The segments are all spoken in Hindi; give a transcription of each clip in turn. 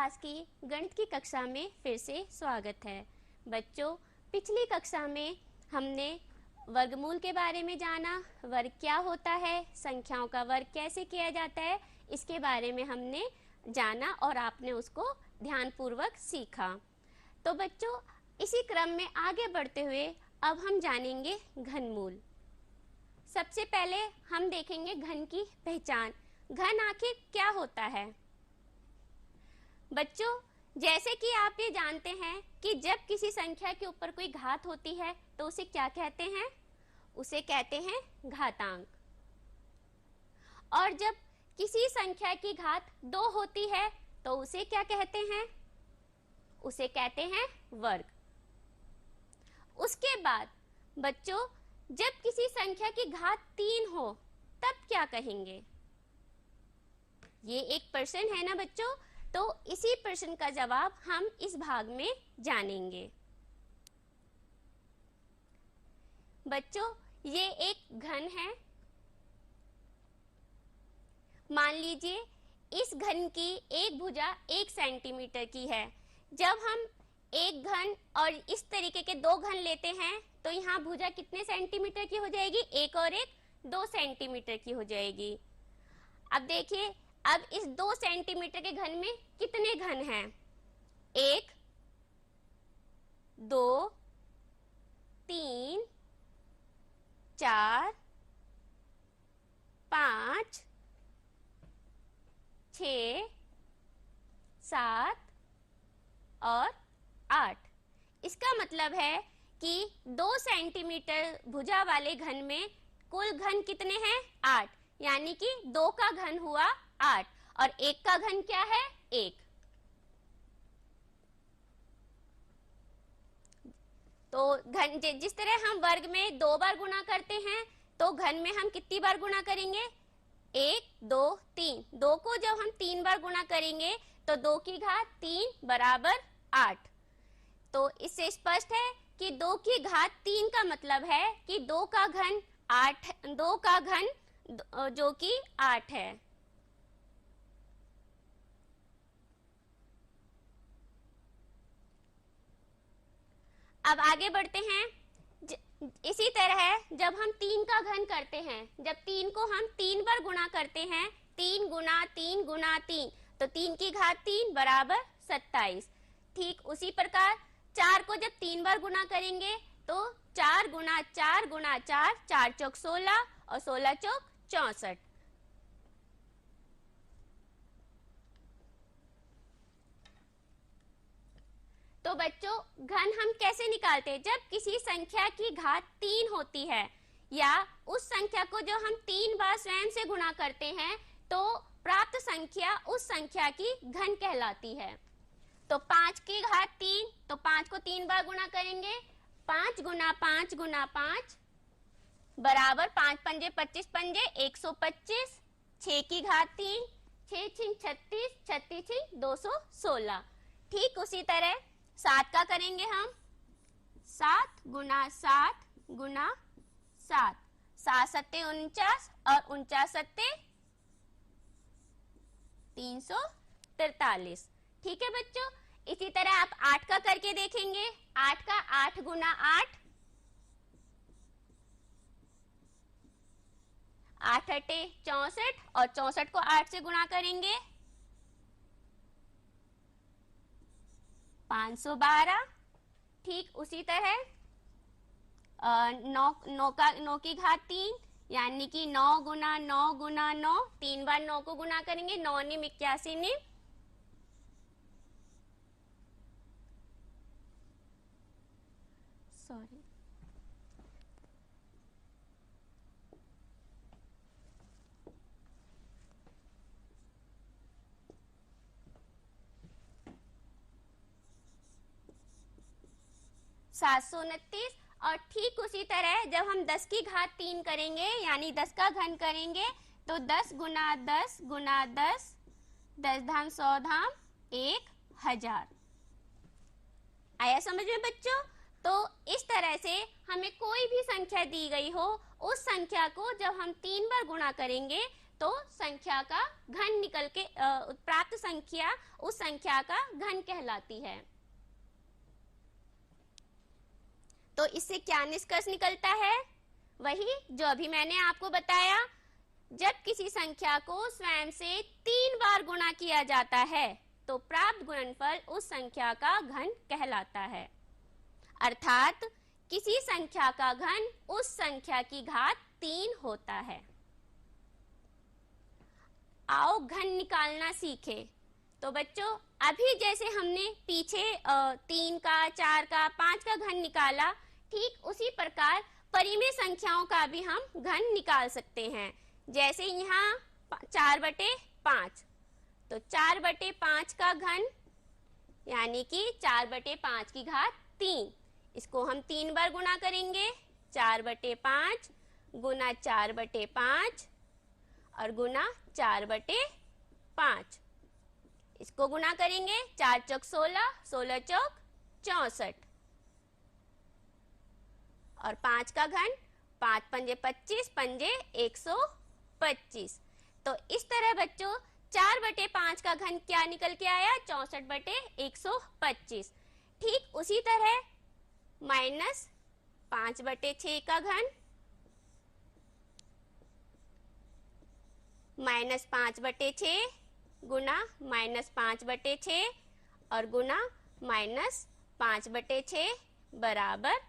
आज की गणित की कक्षा में फिर से स्वागत है। बच्चों, पिछली कक्षा में हमने वर्गमूल के बारे में जाना, वर्ग क्या होता है, संख्याओं का वर्ग कैसे किया जाता है, इसके बारे में हमने जाना और आपने उसको ध्यानपूर्वक सीखा। तो बच्चों, इसी क्रम में आगे बढ़ते हुए अब हम जानेंगे घनमूल। सबसे पहले हम देखेंगे घन की पहचान। घन आखिर क्या होता है? बच्चों, जैसे कि आप ये जानते हैं कि जब किसी संख्या के ऊपर कोई घात होती है तो उसे क्या कहते हैं? उसे कहते हैं घातांक। और जब किसी संख्या की घात 2 होती है तो उसे क्या कहते हैं? उसे कहते हैं वर्ग। उसके बाद बच्चों, जब किसी संख्या की घात 3 हो तब क्या कहेंगे? ये एक प्रश्न है ना बच्चों, तो इसी प्रश्न का जवाब हम इस भाग में जानेंगे। बच्चों, ये एक घन है। मान लीजिए इस घन की एक भुजा 1 सेंटीमीटर की है। जब हम एक घन और इस तरीके के 2 घन लेते हैं तो यहाँ भुजा कितने सेंटीमीटर की हो जाएगी? एक और एक 2 सेंटीमीटर की हो जाएगी। अब देखिए, अब इस 2 सेंटीमीटर के घन में कितने घन हैं? 1, 2, 3, 4, 5, 6, 7 और 8। इसका मतलब है कि 2 सेंटीमीटर भुजा वाले घन में कुल घन कितने हैं? 8, यानी कि 2 का घन हुआ 8 और 1 का घन क्या है? 1। तो घन जिस तरह हम वर्ग में 2 बार गुणा करते हैं तो घन में हम कितनी बार गुणा करेंगे? 1, 2, 3। 2 को जब हम 3 बार गुणा करेंगे तो 2 की घात 3 बराबर 8। तो इससे स्पष्ट है कि 2 की घात 3 का मतलब है कि 2 का घन 8, 2 का घन जो कि 8 है। अब आगे बढ़ते हैं। इसी तरह जब हम 3 का घन करते हैं, जब 3 को हम 3 बार गुणा करते हैं, 3 गुना 3 गुना 3, तो 3 की घात 3 बराबर 27। ठीक उसी प्रकार 4 को जब 3 बार गुणा करेंगे तो 4 गुना 4 गुना 4, 4 चौक 16 और 16 चौक 64। तो बच्चों, घन हम कैसे निकालते हैं? जब किसी संख्या की घात 3 होती है या उस संख्या को जो हम 3 बार स्वयं से गुणा करते हैं तो प्राप्त संख्या उस संख्या की घन कहलाती है। तो 5 की घात 3, तो 5 को 3 बार गुणा करेंगे, 5 गुना 5 गुना 5 बराबर 5 पंजे 25 पंजे 125। 6 की घात 3, 6 छिंग 36, 36 छिंग 216। ठीक उसी तरह 7 का करेंगे हम, 7 गुना 7 गुना 7, 7 सत्ते 49 और 49 सत्ते 343। ठीक है बच्चों, इसी तरह आप 8 का करके देखेंगे। 8 का 8 गुना 8, 8 अट्टे 64 और 64 को 8 से गुणा करेंगे 512। ठीक उसी तरह 9 की घात 3, यानी कि 9 गुना 9 गुना 9, 3 बार 9 को गुणा करेंगे, 9 निम 81 निम, सॉरी 729। और ठीक उसी तरह जब हम 10 की घात 3 करेंगे यानी 10 का घन करेंगे तो 10 गुना 10 गुना 10, 10 धाम 100 धाम 1000। आया समझ में बच्चों? तो इस तरह से हमें कोई भी संख्या दी गई हो, उस संख्या को जब हम 3 बार गुणा करेंगे तो संख्या का घन निकल के प्राप्त संख्या उस संख्या का घन कहलाती है। तो इससे क्या निष्कर्ष निकलता है? वही जो अभी मैंने आपको बताया, जब किसी संख्या को स्वयं से 3 बार गुणा किया जाता है तो प्राप्त गुणनफल उस संख्या का घन कहलाता है। अर्थात किसी संख्या का घन उस संख्या की घात 3 होता है। आओ घन निकालना सीखें। तो बच्चों, अभी जैसे हमने पीछे 3 का, 4 का, 5 का घन निकाला, ठीक उसी प्रकार परिमेय संख्याओं का भी हम घन निकाल सकते हैं। जैसे यहाँ 4/5, तो 4/5 का घन यानी कि 4/5 की घात 3, इसको हम 3 बार गुणा करेंगे। 4/5 गुना 4/5 और गुना 4/5, इसको गुणा करेंगे। 4 चौक 16, 16 चौक 64 और 5 का घन 5 पंजे 25, पंजे 125। तो इस तरह बच्चों 4/5 का घन क्या निकल के आया? 64/125। ठीक उसी तरह -5/6 का घन, -5/6 गुना -5/6 और गुना -5/6 बराबर,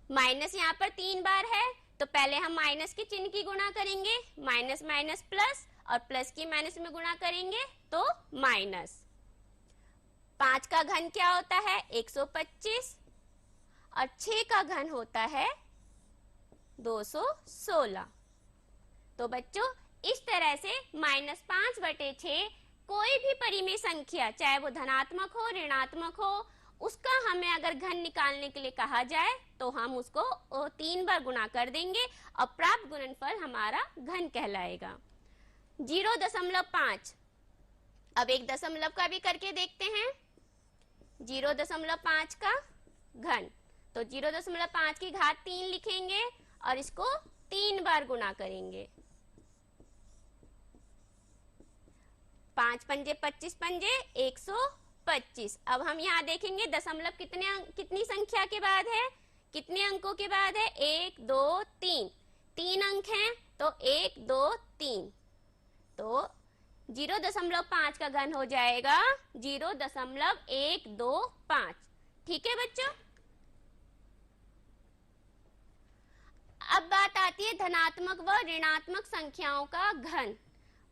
माइनस यहाँ पर 3 बार है तो पहले हम माइनस के चिन्ह की गुणा करेंगे, माइनस माइनस प्लस, और प्लस की माइनस में गुणा करेंगे तो माइनस। 5 का घन क्या होता है? 125 और 6 का घन होता है 216। तो बच्चों इस तरह से -5/6 कोई भी परिमेय संख्या, चाहे वो धनात्मक हो ऋणात्मक हो, उसका हमें अगर घन निकालने के लिए कहा जाए तो हम उसको 3 बार गुणा कर देंगे और प्राप्त गुणनफल हमारा घन कहलाएगा। 0.5, अब एक दशमलव का भी करके देखते हैं। 0.5 का घन, तो 0.5 की घात 3 लिखेंगे और इसको 3 बार गुणा करेंगे। 5 पंजे 25, पंजे 125। अब हम यहाँ देखेंगे दशमलव कितनी संख्या के बाद है, कितने अंकों के बाद है? 1 2 3, 3 अंक हैं तो 1 2 3, तो 0.5 का घन हो जाएगा 0.125। ठीक है बच्चों। अब बात आती है धनात्मक व ऋणात्मक संख्याओं का घन।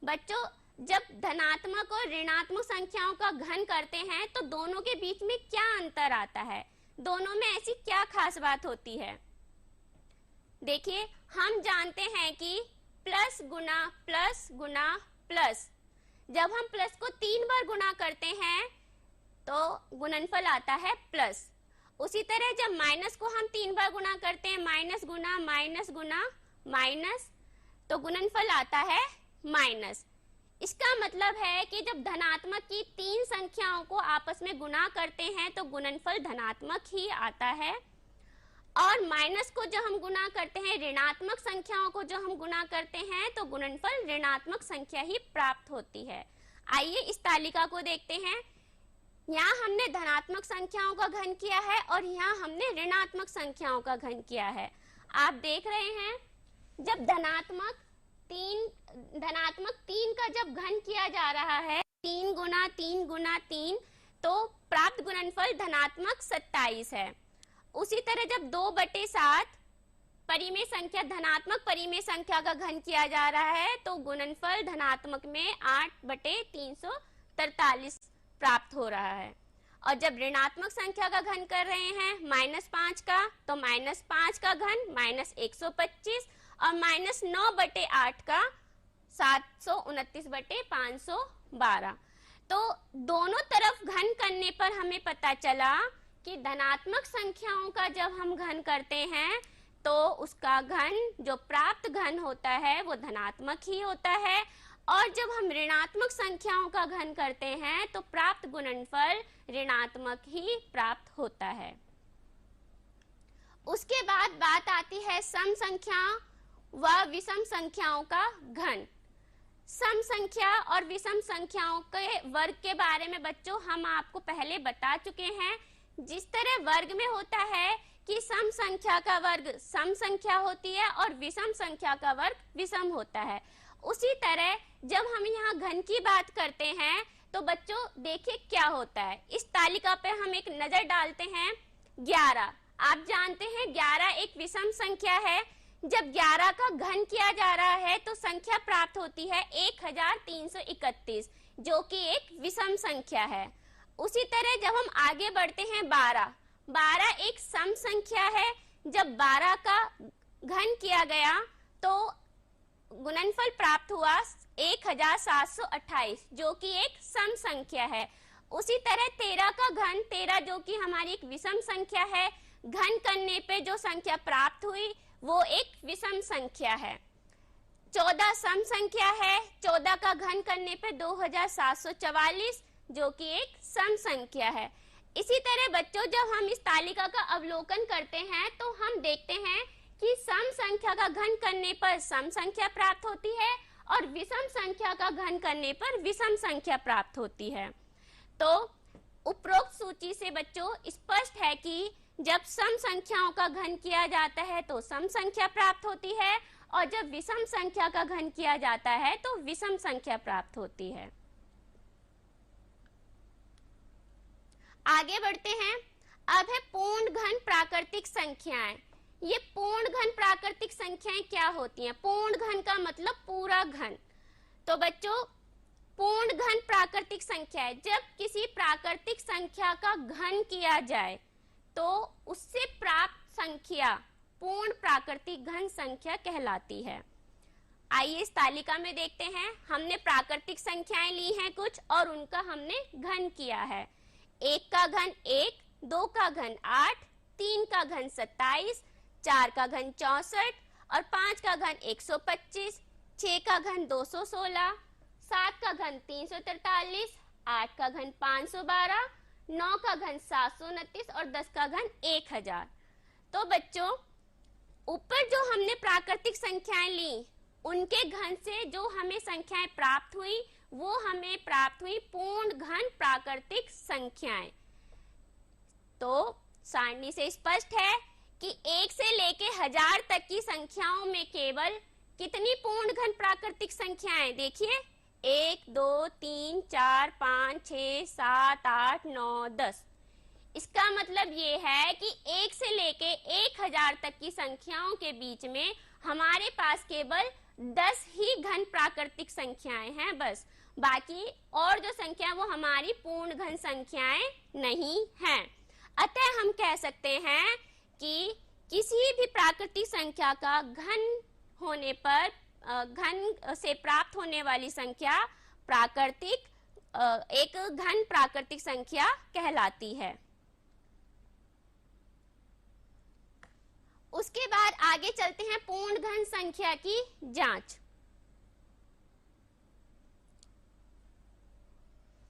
बच्चों जब धनात्मक और ऋणात्मक संख्याओं का घन करते हैं तो दोनों के बीच में क्या अंतर आता है, दोनों में ऐसी क्या खास बात होती है? देखिए, हम जानते हैं कि प्लस गुना प्लस गुना प्लस, जब हम प्लस को 3 बार गुणा करते हैं तो गुणनफल आता है प्लस। उसी तरह जब माइनस को हम 3 बार गुणा करते हैं, माइनस गुना माइनस, तो गुणनफल आता है माइनस। इसका मतलब है कि जब धनात्मक की 3 संख्याओं को आपस में गुणा करते हैं तो गुणनफल धनात्मक ही आता है, और माइनस को जब हम गुणा करते हैं, ऋणात्मक संख्याओं को जो हम गुणा करते हैं तो गुणनफल ऋणात्मक संख्या ही प्राप्त होती है। आइए इस तालिका को देखते हैं। यहाँ हमने धनात्मक संख्याओं का घन किया है और यहाँ हमने ऋणात्मक संख्याओं का घन किया है। आप देख रहे हैं जब धनात्मक 3 का जब घन किया जा रहा है, 3 गुना 3 गुना 3, तो प्राप्त गुणनफल धनात्मक 27 है। उसी तरह जब 2/7 परिमेय संख्या, धनात्मक परिमेय संख्या का घन किया जा रहा है तो गुणनफल धनात्मक में 8/343 प्राप्त हो रहा है। और जब ऋणात्मक संख्या का घन कर रहे हैं -5 का, तो -5 का घन -125 और -9/8 का 729/512। तो दोनों तरफ घन करने पर हमें पता चला कि धनात्मक संख्याओं का जब हम घन करते हैं तो उसका घन, जो प्राप्त घन होता है वो धनात्मक ही होता है, और जब हम ऋणात्मक संख्याओं का घन करते हैं तो प्राप्त गुणनफल ऋणात्मक ही प्राप्त होता है। उसके बाद बात आती है सम संख्याओं व विषम संख्याओं का घन। सम संख्या और विषम संख्याओं के वर्ग के बारे में बच्चों हम आपको पहले बता चुके हैं। जिस तरह वर्ग में होता है कि सम संख्या का वर्ग सम संख्या होती है और विषम संख्या का वर्ग विषम होता है, उसी तरह जब हम यहाँ घन की बात करते हैं तो बच्चों देखिए क्या होता है। इस तालिका पे हम एक नजर डालते हैं। 11, आप जानते हैं 11 एक विषम संख्या है। जब 11 का घन किया जा रहा है तो संख्या प्राप्त होती है 1331, जो कि एक विषम संख्या है। उसी तरह जब हम आगे बढ़ते हैं 12 एक सम संख्या है। जब 12 का घन किया गया तो गुणनफल प्राप्त हुआ 1728, जो कि एक सम संख्या है। उसी तरह 13 का घन 13, जो कि हमारी एक विषम संख्या है, घन करने पे जो संख्या प्राप्त हुई वो एक विषम संख्या है। 14 सम संख्या है। 14 का घन करने पे 2744, जो कि एक सम संख्या है। इसी तरह बच्चों जब हम इस तालिका का अवलोकन करते हैं तो हम देखते हैं कि सम संख्या का घन करने पर सम संख्या प्राप्त होती है और विषम संख्या का घन करने पर विषम संख्या प्राप्त होती है। तो उपरोक्त सूची से बच्चों स्पष्ट है कि जब सम संख्याओं का घन किया जाता है तो सम संख्या प्राप्त होती है और जब विषम संख्या का घन किया जाता है तो विषम संख्या प्राप्त होती है। आगे बढ़ते हैं। अब है पूर्ण घन प्राकृतिक संख्याएं। ये पूर्ण घन प्राकृतिक संख्याएं क्या होती हैं? पूर्ण घन का मतलब पूरा घन। तो बच्चों पूर्ण घन प्राकृतिक संख्या है जब किसी प्राकृतिक संख्या का घन किया जाए तो उससे प्राप्त संख्या पूर्ण प्राकृतिक घन संख्या कहलाती है। आइए इस तालिका में देखते हैं। हमने प्राकृतिक संख्याएं ली हैं कुछ और उनका हमने घन किया है। 1 का घन 1, 2 का घन 8, 3 का घन 27, 4 का घन 64 और 5 का घन 125, 6 का घन 216, 7 का घन 343, 8 का घन 512, 9 का घन 729 और 10 का घन 1000। तो बच्चों ऊपर जो हमने प्राकृतिक संख्याएं ली उनके घन से जो हमें संख्याएं प्राप्त हुई वो हमें प्राप्त हुई पूर्ण घन प्राकृतिक संख्याएं। तो सारणी से स्पष्ट है कि 1 से लेके 1000 तक की संख्याओं में केवल कितनी पूर्ण घन प्राकृतिक संख्याएं? देखिए 1, 2, 3, 4, 5, 6, 7, 8, 9, 10। इसका मतलब ये है कि 1 से लेके 1000 तक की संख्याओं के बीच में हमारे पास केवल 10 ही घन प्राकृतिक संख्याएं हैं बस। बाकी और जो संख्या वो हमारी पूर्ण घन संख्याएं नहीं हैं। अतः हम कह सकते हैं कि किसी भी प्राकृतिक संख्या का घन होने पर घन से प्राप्त होने वाली संख्या प्राकृतिक एक घन प्राकृतिक संख्या कहलाती है। उसके बाद आगे चलते हैं पूर्ण घन संख्या की जांच।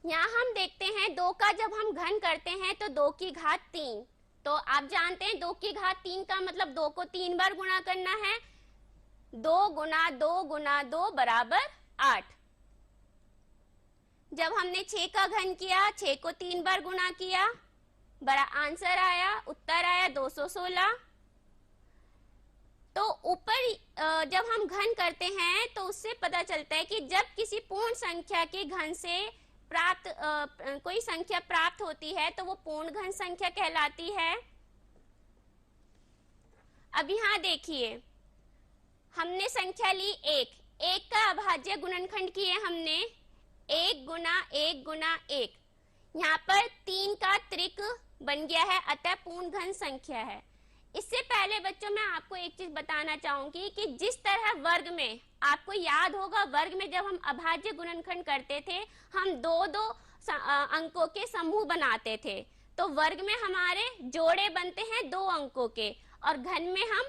यहाँ हम देखते हैं 2 का जब हम घन करते हैं तो 2 की घात 3। तो आप जानते हैं 2 की घात 3 का मतलब 2 को 3 बार गुणा करना है। 2 गुना 2 गुना 2 बराबर 8। जब हमने 6 का घन किया, 6 को 3 बार गुणा किया, बड़ा आंसर आया, उत्तर आया 216। तो ऊपर जब हम घन करते हैं तो उससे पता चलता है कि जब किसी पूर्ण संख्या के घन से प्राप्त कोई संख्या प्राप्त होती है तो वो पूर्ण घन संख्या कहलाती है। अब यहाँ देखिए हमने संख्या ली 1 का अभाज्य गुणनखंड किए हमने 1 गुना 1 गुना 1। यहाँ पर 3 का त्रिक बन गया है, अतः पूर्ण घन संख्या है। इससे पहले बच्चों मैं आपको एक चीज बताना चाहूंगी कि जिस तरह वर्ग में आपको याद होगा, वर्ग में जब हम अभाज्य गुणनखंड करते थे हम दो दो अंकों के समूह बनाते थे। तो वर्ग में हमारे जोड़े बनते हैं 2 अंकों के और घन में हम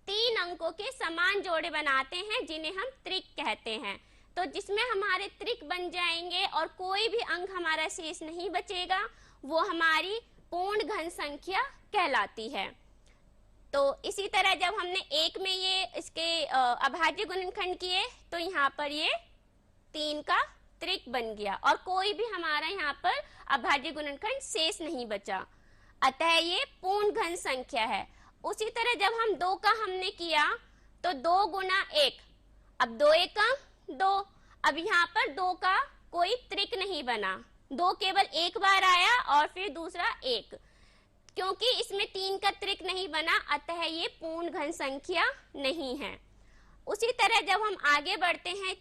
3 अंकों के समान जोड़े बनाते हैं जिन्हें हम त्रिक कहते हैं। तो जिसमें हमारे त्रिक बन जाएंगे और कोई भी अंक हमारा शेष नहीं बचेगा, वो हमारी पूर्ण घन संख्या कहलाती है। तो इसी तरह जब हमने 1 में ये इसके अभाज्य गुणनखंड किए तो यहाँ पर ये 3 का त्रिक बन गया और कोई भी हमारा यहाँ पर अभाज्य गुणनखंड शेष नहीं बचा, अतः ये पूर्ण घन संख्या है। उसी तरह जब हम 2 का हमने किया तो 2 गुना 1, अब 2 एकम 2, अब यहाँ पर 2 का कोई त्रिक नहीं बना, 2 केवल एक बार आया और फिर दूसरा 1, क्योंकि इसमें 3 का त्रिक नहीं बना, अतः ये पूर्ण घन संख्या नहीं है। उसी तरह जब हम आगे बढ़ते हैं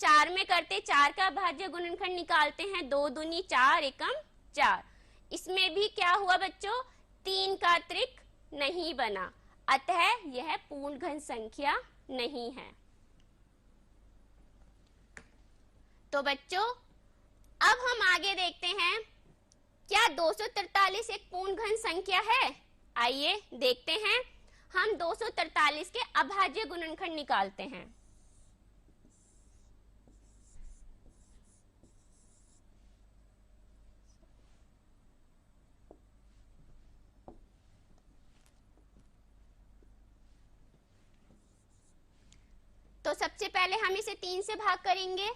4 में करते 4 का अभाज्य गुणनखंड निकालते हैं, 2 दूनी 4 एकम 4, इसमें भी क्या हुआ बच्चों, 3 का त्रिक नहीं बना, अतः यह पूर्ण घन संख्या नहीं है। तो बच्चों अब हम आगे देखते हैं, क्या 243 एक पूर्ण घन संख्या है? आइए देखते हैं। हम 243 के अभाज्य गुणनखंड निकालते हैं। तो सबसे पहले हम इसे 3 से भाग करेंगे,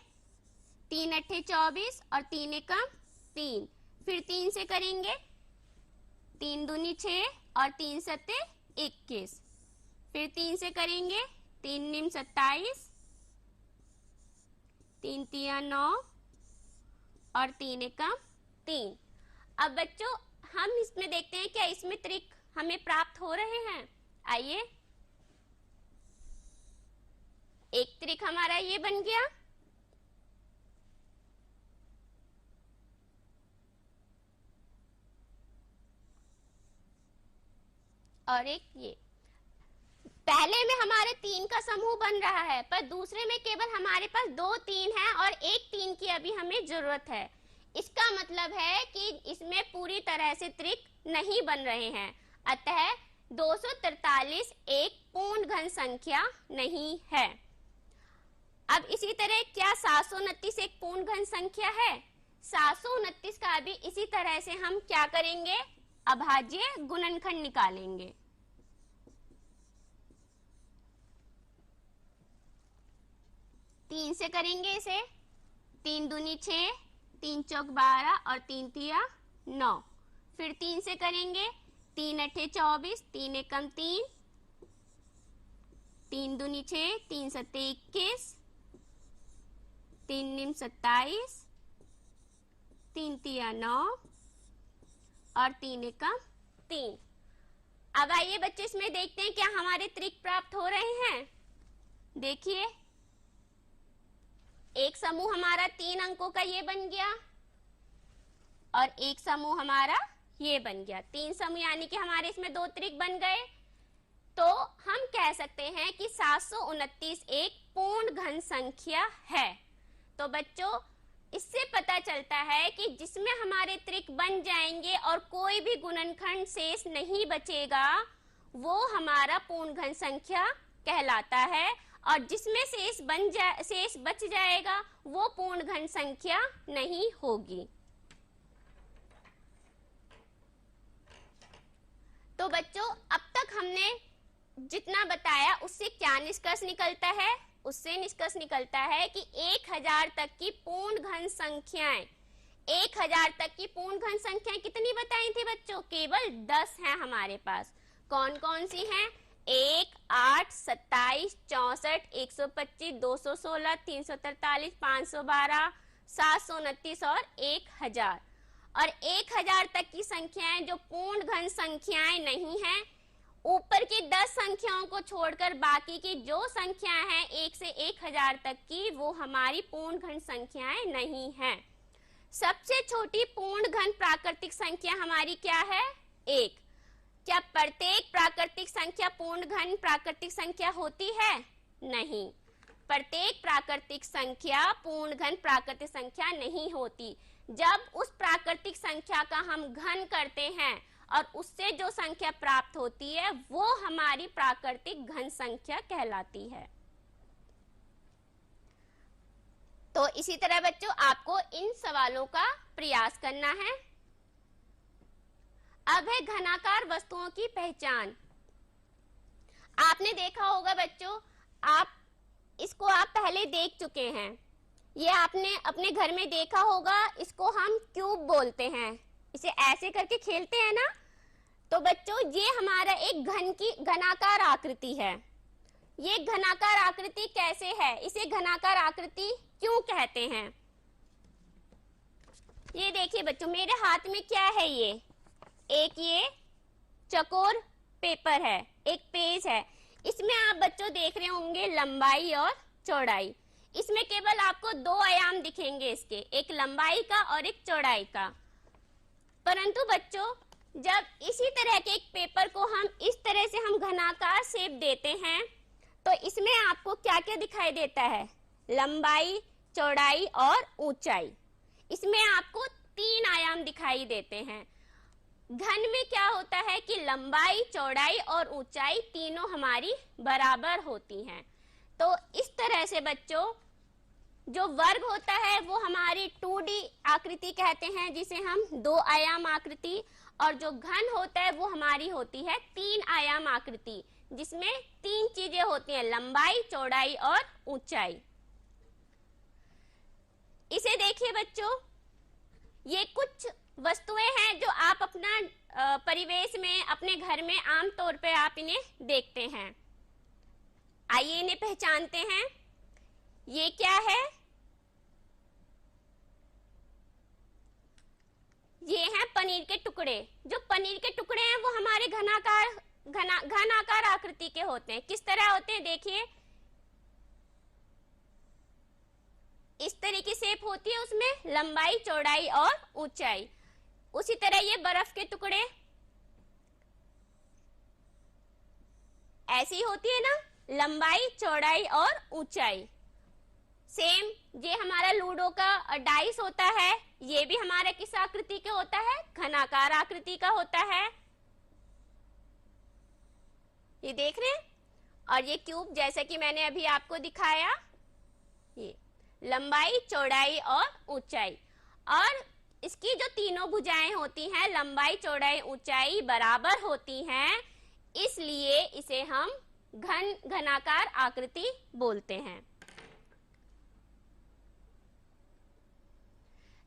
3 अट्ठे 24 और 3 एकम 3, फिर 3 से करेंगे, 3 दूनी 6 और 3 सत्ते 21, फिर 3 से करेंगे, 3 निम 27, 3 तिया 9 और 3 एकम 3। अब बच्चों हम इसमें देखते हैं क्या इसमें त्रिक हमें प्राप्त हो रहे हैं। आइए, एक त्रिक हमारा ये बन गया, और एक ये। पहले में हमारे 3 का समूह बन रहा है, पर दूसरे में केवल हमारे पास 2 3 है और एक 3 की अभी हमें जरूरत है। इसका मतलब है कि इसमें पूरी तरह से त्रिक नहीं बन रहे हैं, अतः 243 एक पूर्ण घन संख्या नहीं है। अब इसी तरह क्या 729 एक पूर्ण घन संख्या है? 729 का भी इसी तरह से हम क्या करेंगे, अभाज्य गुणनखंड निकालेंगे। तीन से करेंगे इसे, 3 दूनी 6, 3 चौक 12 और 3 तिया 9, फिर 3 से करेंगे, 3 अट्ठे 24, 3 एकम 3, 3 दूनी 6, 3 सत्ते 21, 3 निम 27, 3 तिया 9 और 3 एकम 3। अब आइए बच्चे इसमें देखते हैं क्या हमारे त्रिक प्राप्त हो रहे हैं। देखिए, एक समूह हमारा 3 अंकों का ये बन गया और एक समूह हमारा ये बन गया। 3 समूह यानी कि हमारे इसमें 2 त्रिक बन गए। तो हम कह सकते हैं कि 729 एक पूर्ण घन संख्या है। तो बच्चों इससे पता चलता है कि जिसमें हमारे त्रिक बन जाएंगे और कोई भी गुणनखंड शेष नहीं बचेगा, वो हमारा पूर्ण घन संख्या कहलाता है, और जिसमें शेष बच जाएगा वो पूर्ण घन संख्या नहीं होगी। तो बच्चों अब तक हमने जितना बताया उससे क्या निष्कर्ष निकलता है? उससे निष्कर्ष निकलता है कि 1000 तक की पूर्ण घन संख्याएं, 1000 तक की पूर्ण घन संख्याएं कितनी बताई थी बच्चों? केवल 10 हैं हमारे पास। कौन कौन सी हैं? 1, 8, 27, 64, 125, 216, 343, 512, 729 और 1000। और 1000 तक की संख्याएं जो पूर्ण घन संख्याएं नहीं हैं, ऊपर की 10 संख्याओं को छोड़कर बाकी की जो संख्याएं हैं 1 से 1000 तक की, वो हमारी पूर्ण घन संख्याएं नहीं हैं। सबसे छोटी पूर्ण घन प्राकृतिक संख्या हमारी क्या है? 1। क्या प्रत्येक प्राकृतिक संख्या पूर्ण घन प्राकृतिक संख्या होती है? नहीं, प्रत्येक प्राकृतिक संख्या पूर्ण घन प्राकृतिक संख्या नहीं होती। जब उस प्राकृतिक संख्या का हम घन करते हैं और उससे जो संख्या प्राप्त होती है वो हमारी प्राकृतिक घन संख्या कहलाती है। तो इसी तरह बच्चों आपको इन सवालों का प्रयास करना है। अब है घनाकार वस्तुओं की पहचान। आपने देखा होगा बच्चों, आप इसको पहले देख चुके हैं। ये आपने अपने घर में देखा होगा, इसको हम क्यूब बोलते हैं। इसे ऐसे करके खेलते हैं ना। तो बच्चों ये हमारा एक घन की घनाकार आकृति है। ये घनाकार आकृति कैसे है, इसे घनाकार आकृति क्यों कहते हैं? ये देखिए बच्चों, मेरे हाथ में क्या है, ये चौकोर पेपर है, एक पेज है। इसमें आप बच्चों देख रहे होंगे लंबाई और चौड़ाई। इसमें केवल आपको दो आयाम दिखेंगे इसके, एक लंबाई का और एक चौड़ाई का। परंतु बच्चों जब इसी तरह के एक पेपर को हम इस तरह से हम घनाकार शेप देते हैं तो इसमें आपको क्या क्या दिखाई देता है? लंबाई, चौड़ाई और ऊंचाई। इसमें आपको तीन आयाम दिखाई देते हैं। घन में क्या होता है कि लंबाई, चौड़ाई और ऊंचाई तीनों हमारी बराबर होती हैं। तो इस तरह से बच्चों जो वर्ग होता है वो हमारी 2D आकृति कहते हैं, जिसे हम दो आयाम आकृति, और जो घन होता है वो हमारी होती है तीन आयाम आकृति, जिसमें तीन चीजें होती हैं, लंबाई, चौड़ाई और ऊंचाई। इसे देखिए बच्चों, ये कुछ वस्तुएं हैं जो आप अपना परिवेश में, अपने घर में आमतौर पे आप इन्हें देखते हैं। आइए इन्हें पहचानते हैं। ये क्या है? ये हैं पनीर के टुकड़े। जो पनीर के टुकड़े हैं वो हमारे घनाकार आकृति के होते हैं। किस तरह होते हैं? देखिए इस तरह की शेप होती है, उसमें लंबाई, चौड़ाई और ऊंचाई। उसी तरह ये बर्फ के टुकड़े ऐसी होती है ना, लंबाई, चौड़ाई और ऊंचाई। सेम ये हमारा लूडो का डाइस होता है, ये भी हमारा किस आकृति के होता है? घनाकार आकृति का होता है। ये देख रहे हैं? और ये क्यूब जैसा कि मैंने अभी आपको दिखाया, ये लंबाई, चौड़ाई और ऊंचाई। और इसकी जो तीनों भुजाएं होती हैं, लंबाई, चौड़ाई, ऊंचाई बराबर होती हैं, इसलिए इसे हम घनाकार आकृति बोलते हैं।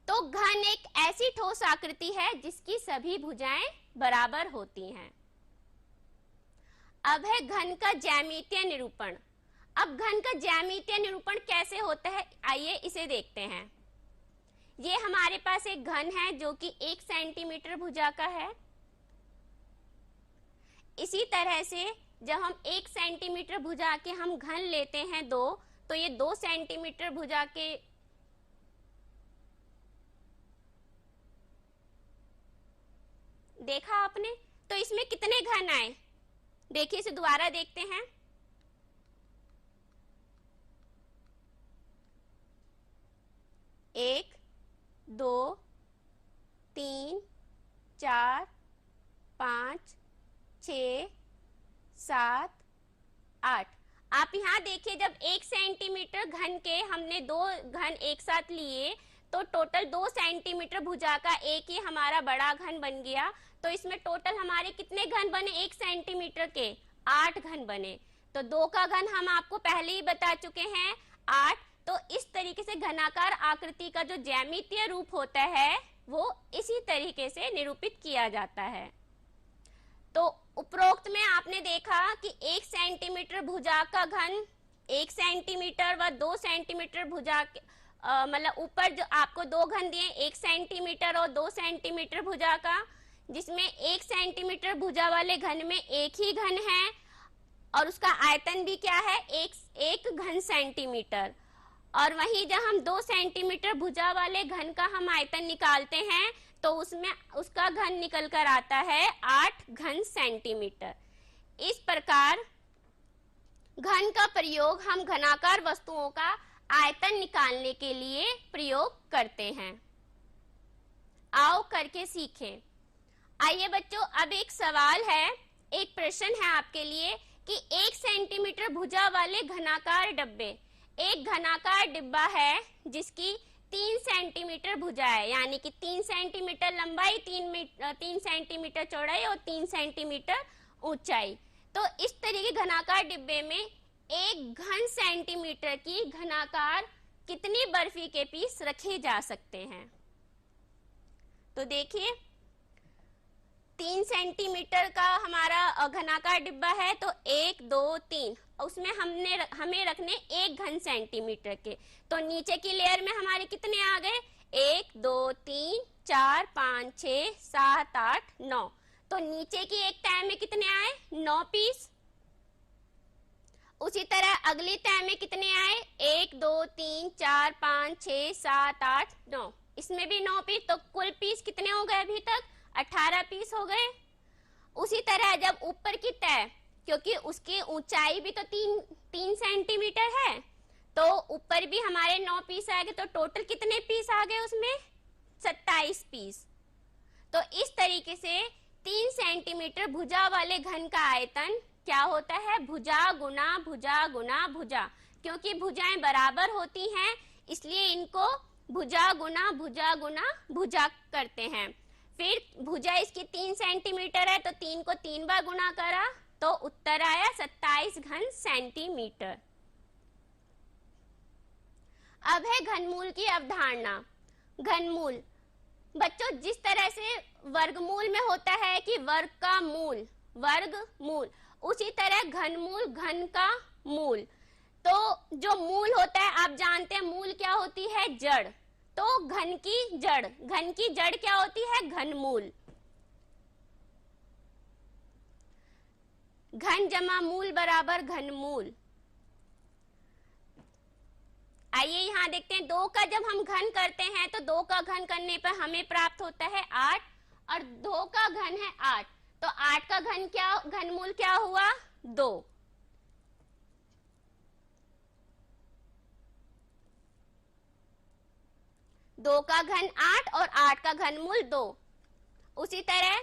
तो घन एक ऐसी ठोस आकृति है जिसकी सभी भुजाएं बराबर होती हैं। अब है घन का ज्यामितीय निरूपण। अब घन का ज्यामितीय निरूपण कैसे होता है, आइए इसे देखते हैं। ये हमारे पास एक घन है जो कि 1 सेंटीमीटर भुजा का है। इसी तरह से जब हम 1 सेंटीमीटर भुजा के हम घन लेते हैं दो, तो ये 2 सेंटीमीटर भुजा के देखा आपने? तो इसमें कितने घन आए? देखिए इसे दोबारा देखते हैं। एक, 2, 3, 4, 5, 6, 7, 8। आप यहाँ देखिए, जब 1 सेंटीमीटर घन के हमने दो घन एक साथ लिए तो टोटल 2 सेंटीमीटर भुजा का एक ही हमारा बड़ा घन बन गया। तो इसमें टोटल हमारे कितने घन बने? 1 सेंटीमीटर के 8 घन बने। तो 2 का घन हम आपको पहले ही बता चुके हैं, 8। तो इस तरीके से घनाकार आकृति का जो ज्यामितीय रूप होता है वो इसी तरीके से निरूपित किया जाता है। तो उपरोक्त में आपने देखा कि 1 सेंटीमीटर भुजा का घन 1 सेंटीमीटर व 2 सेंटीमीटर भुजा मतलब ऊपर जो आपको दो घन दिए, 1 सेंटीमीटर और 2 सेंटीमीटर भुजा का, जिसमें 1 सेंटीमीटर भुजा वाले घन में एक ही घन है और उसका आयतन भी क्या है? एक घन सेंटीमीटर। और वहीं जब हम 2 सेंटीमीटर भुजा वाले घन का हम आयतन निकालते हैं तो उसमें उसका घन निकल कर आता है 8 घन सेंटीमीटर। इस प्रकार घन का प्रयोग हम घनाकार वस्तुओं का आयतन निकालने के लिए प्रयोग करते हैं। आओ करके सीखें। आइए बच्चों, अब एक सवाल है, एक प्रश्न है आपके लिए कि 1 सेंटीमीटर भुजा वाले घनाकार डब्बे, एक घनाकार डिब्बा है जिसकी 3 सेंटीमीटर भुजा है, यानी कि 3 सेंटीमीटर लंबाई, 3 सेंटीमीटर चौड़ाई और 3 सेंटीमीटर ऊंचाई। तो इस तरह के घनाकार डिब्बे में 1 घन सेंटीमीटर की घनाकार कितनी बर्फी के पीस रखे जा सकते हैं? तो देखिए 3 सेंटीमीटर का हमारा घनाकार डिब्बा है, तो 1 2 3, उसमें हमें रखने 1 घन सेंटीमीटर के। तो नीचे की लेयर में हमारे कितने आ गए? 1 2 3 4 5 6 7 8 9। तो नीचे की एक तह में कितने आए? 9 पीस। उसी तरह अगली तह में कितने आए? 1 2 3 4 5 6 7 8 9। इसमें भी 9 पीस। तो कुल पीस कितने हो गए अभी तक? 18 पीस हो गए। उसी तरह जब ऊपर की तह, क्योंकि उसकी ऊंचाई भी तो 3 सेंटीमीटर है, तो ऊपर भी हमारे 9 पीस आ गए। तो टोटल कितने पीस आ गए उसमें? 27 पीस। तो इस तरीके से 3 सेंटीमीटर भुजा वाले घन का आयतन क्या होता है? भुजा गुना भुजा गुना भुजा। क्योंकि भुजाएं बराबर होती हैं, इसलिए इनको भुजा गुना भुजा करते हैं। फिर भुजा इसकी 3 सेंटीमीटर है, तो 3 को 3 बार गुना करा तो उत्तर आया 27 घन सेंटीमीटर। अब है घनमूल की अवधारणा। घनमूल बच्चों जिस तरह से वर्गमूल में होता है कि वर्ग का मूल, वर्गमूल, उसी तरह घनमूल घन का मूल। तो जो मूल होता है आप जानते हैं मूल क्या होती है? जड़। तो घन की जड़ क्या होती है? घनमूल। घन जमा मूल बराबर घनमूल। आइए यहाँ देखते हैं 2 का जब हम घन करते हैं तो 2 का घन करने पर हमें प्राप्त होता है 8, और 2 का घन है 8, तो 8 का घनमूल क्या हुआ? 2। दो का घन 8 और 8 का घनमूल 2। उसी तरह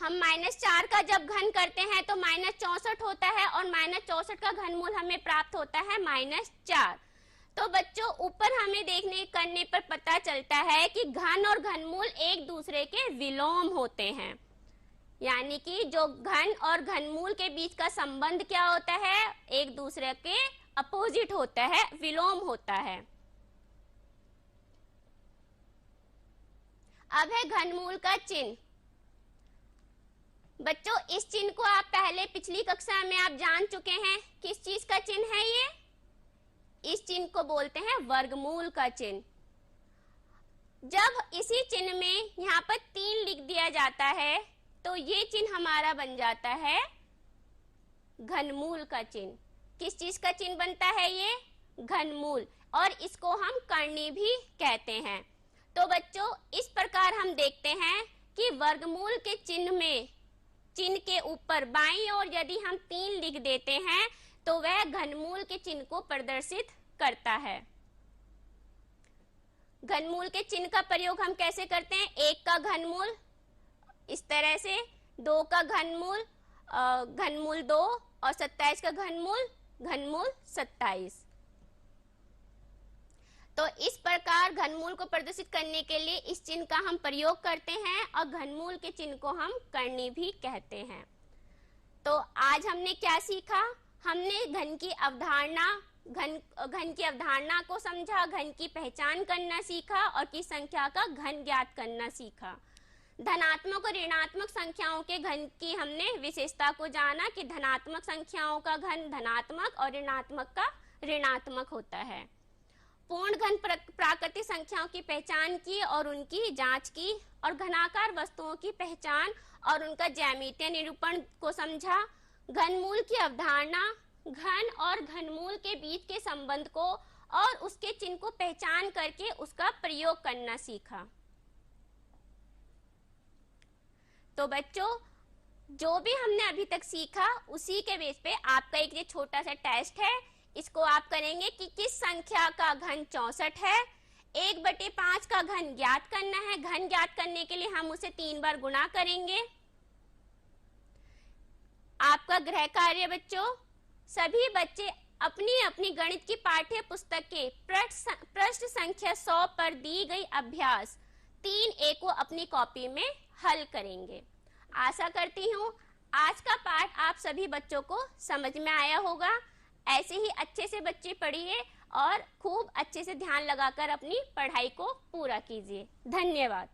हम -4 का जब घन करते हैं तो -64 होता है, और -64 का घनमूल हमें प्राप्त होता है -4। तो बच्चों ऊपर हमें करने पर पता चलता है कि घन और घनमूल एक दूसरे के विलोम होते हैं। यानी कि जो घन और घनमूल के बीच का संबंध क्या होता है? एक दूसरे के अपोजिट होता है, विलोम होता है। अब है घनमूल का चिन्ह। बच्चों इस चिन्ह को आप पहले पिछली कक्षा में आप जान चुके हैं। किस चीज का चिन्ह है ये? इस चिन्ह को बोलते हैं वर्गमूल का चिन्ह। जब इसी चिन्ह में यहाँ पर 3 लिख दिया जाता है तो ये चिन्ह हमारा बन जाता है घनमूल का चिन्ह। किस चीज का चिन्ह बनता है ये? घनमूल। और इसको हम करनी भी कहते हैं। तो बच्चों इस प्रकार हम देखते हैं कि वर्गमूल के चिन्ह के ऊपर बाईं ओर यदि हम 3 लिख देते हैं तो वह घनमूल के चिन्ह को प्रदर्शित करता है। घनमूल के चिन्ह का प्रयोग हम कैसे करते हैं? 1 का घनमूल इस तरह से, 2 का घनमूल घनमूल 2, और 27 का घनमूल 27। तो इस प्रकार घनमूल को प्रदर्शित करने के लिए इस चिन्ह का हम प्रयोग करते हैं, और घनमूल के चिन्ह को हम करनी भी कहते हैं। तो आज हमने क्या सीखा? हमने घन की अवधारणा को समझा, घन की पहचान करना सीखा, और की संख्या का घन ज्ञात करना सीखा। धनात्मक और ऋणात्मक संख्याओं के घन की हमने विशेषता को जाना कि धनात्मक संख्याओं का घन धनात्मक और ऋणात्मक का ऋणात्मक होता है। पूर्ण घन प्राकृतिक संख्याओं की पहचान की और उनकी जांच की, और घनाकार वस्तुओं की पहचान और उनका ज्यामितीय निरूपण को समझा। घनमूल की अवधारणा, घन और घनमूल के बीच के संबंध को और उसके चिन्ह को पहचान करके उसका प्रयोग करना सीखा। तो बच्चों जो भी हमने अभी तक सीखा उसी के बेस पे आपका एक ये छोटा सा टेस्ट है। इसको आप करेंगे कि किस संख्या का घन 64 है। 1/5 का घन ज्ञात करना है। घन ज्ञात करने के लिए हम उसे 3 बार गुणा करेंगे। आपका गृह कार्य बच्चों, सभी बच्चे अपनी अपनी गणित की पाठ्य पुस्तक के पृष्ठ संख्या 100 पर दी गई अभ्यास 3A को अपनी कॉपी में हल करेंगे। आशा करती हूँ आज का पाठ आप सभी बच्चों को समझ में आया होगा। ऐसे ही अच्छे से बच्चे पढ़िए और खूब अच्छे से ध्यान लगाकर अपनी पढ़ाई को पूरा कीजिए। धन्यवाद।